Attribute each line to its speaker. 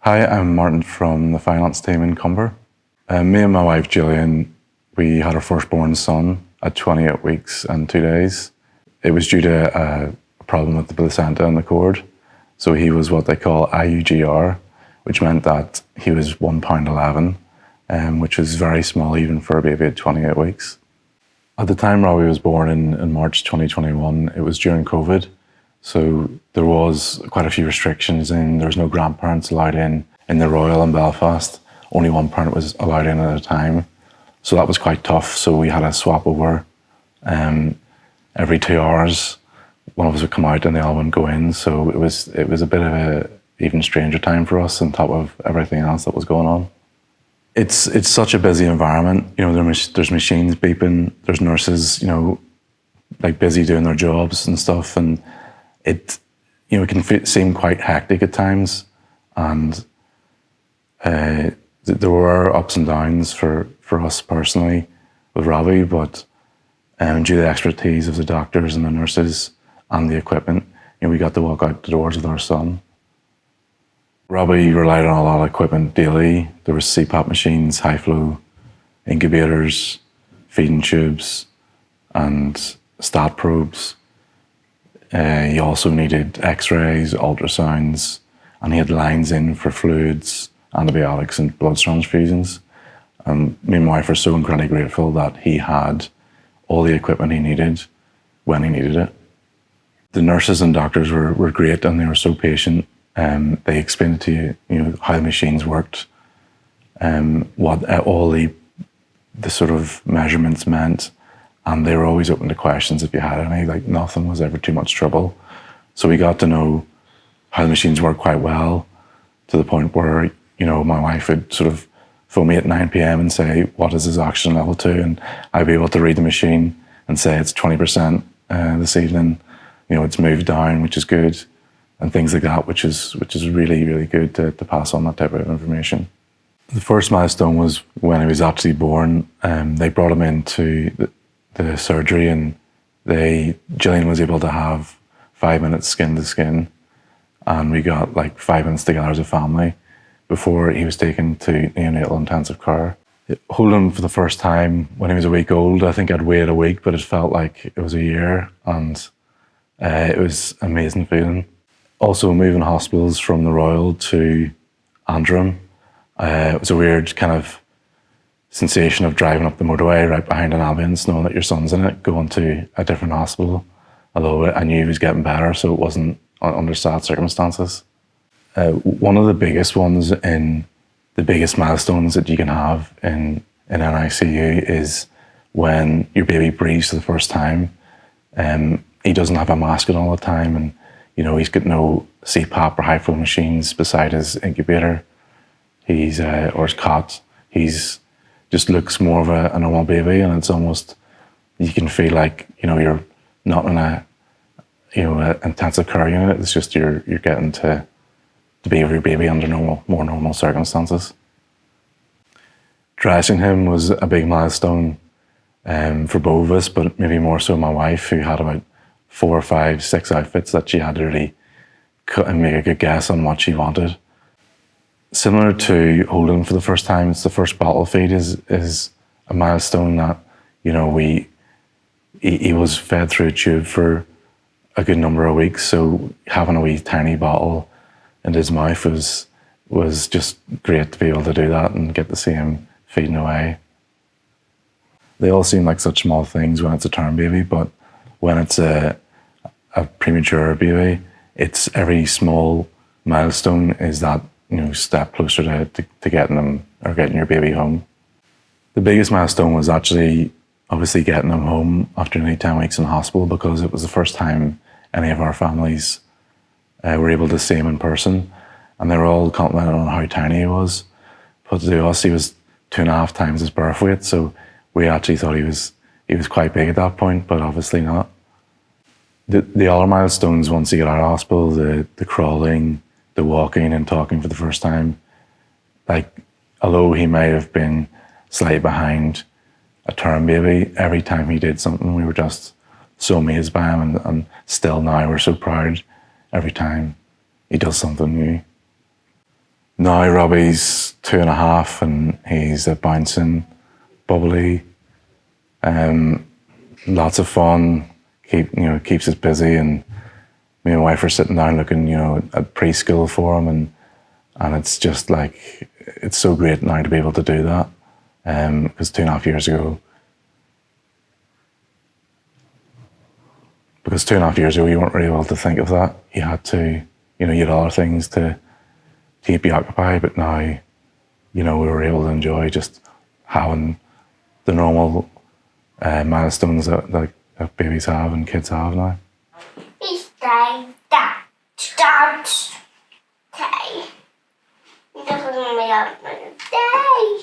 Speaker 1: Hi, I'm Martin from the finance team in Cumber. Me and my wife Gillian, we had our firstborn son at 28 weeks and 2 days. It was due to a problem with the placenta and the cord. So he was what they call IUGR, which meant that he was £1.11, which was very small even for a baby at 28 weeks. At the time Robbie was born in March 2021, it was during COVID. So there was quite a few restrictions and there was no grandparents allowed in the Royal in Belfast. Only one parent was allowed in at a time. So that was quite tough. So we had to swap over. Every 2 hours, one of us would come out and the other one would go in. So it was a bit of a even stranger time for us on top of everything else that was going on. It's such a busy environment. You know, there's machines beeping, there's nurses, like busy doing their jobs and stuff. And it can seem quite hectic at times, and there were ups and downs for us personally with Robbie, but due to the expertise of the doctors and the nurses and the equipment, we got to walk out the doors with our son. Robbie relied on a lot of equipment daily. There was CPAP machines, high flow incubators, feeding tubes, and stat probes. He also needed x-rays, ultrasounds, and he had lines in for fluids, antibiotics and blood transfusions. And me and my wife are so incredibly grateful that he had all the equipment he needed when he needed it. The nurses and doctors were great and they were so patient. They explained to you, how the machines worked, what all the sort of measurements meant. And they were always open to questions if you had any, like nothing was ever too much trouble. So we got to know how the machines work quite well, to the point where, my wife would sort of phone me at 9 p.m. and say, what is his oxygen level to? And I'd be able to read the machine and say it's 20% this evening, it's moved down, which is good, and things like that, which is really, really good to pass on that type of information. The first milestone was when he was actually born. They brought him into the surgery, and Gillian was able to have 5 minutes skin to skin, and we got like 5 minutes together as a family before he was taken to neonatal intensive care. Holding him for the first time when he was a week old, I think I'd wait a week, but it felt like it was a year, and it was an amazing feeling. Also moving hospitals from the Royal to Antrim, it was a weird kind of sensation of driving up the motorway right behind an ambulance, knowing that your son's in it, going to a different hospital, although I knew he was getting better, so it wasn't under sad circumstances. One of the biggest ones in the biggest milestones that you can have in NICU is when your baby breathes for the first time. He doesn't have a mask on all the time, and he's got no CPAP or high flow machines beside his incubator. Or his cot. He's just looks more of a normal baby, and it's almost, you can feel like you're not in a intensive care unit. It's just you're getting to be with your baby under more normal circumstances. Dressing him was a big milestone for both of us, but maybe more so my wife, who had about 4, 5, 6 outfits that she had to really cut and make a good guess on what she wanted. Similar to holding him for the first time, it's the first bottle feed is a milestone that, he was fed through a tube for a good number of weeks. So having a wee tiny bottle in his mouth was just great to be able to do that and get to see him feeding away. They all seem like such small things when it's a term baby, but when it's a premature baby, it's every small milestone is that step closer to getting them or getting your baby home. The biggest milestone was actually obviously getting him home after nearly 10 weeks in hospital, because it was the first time any of our families were able to see him in person, and they were all complimenting on how tiny he was. But to us, he was 2.5 times his birth weight, so we actually thought he was quite big at that point, but obviously not. The other milestones once you get out of hospital, the crawling, the walking and talking for the first time, like, although he might have been slightly behind a term baby, every time he did something, we were just so amazed by him, and still now we're so proud every time he does something new. Now Robbie's 2.5 and he's a bouncing, bubbly, lots of fun. Keeps us busy, and me and my wife are sitting down looking, at preschool for him, and it's just like it's so great now to be able to do that. Because 2.5 years ago, you weren't really able to think of that. You had to, you had other things to keep you occupied, but now, we were able to enjoy just having the normal milestones that babies have and kids have now.
Speaker 2: It's time that starts day. It doesn't make up my day.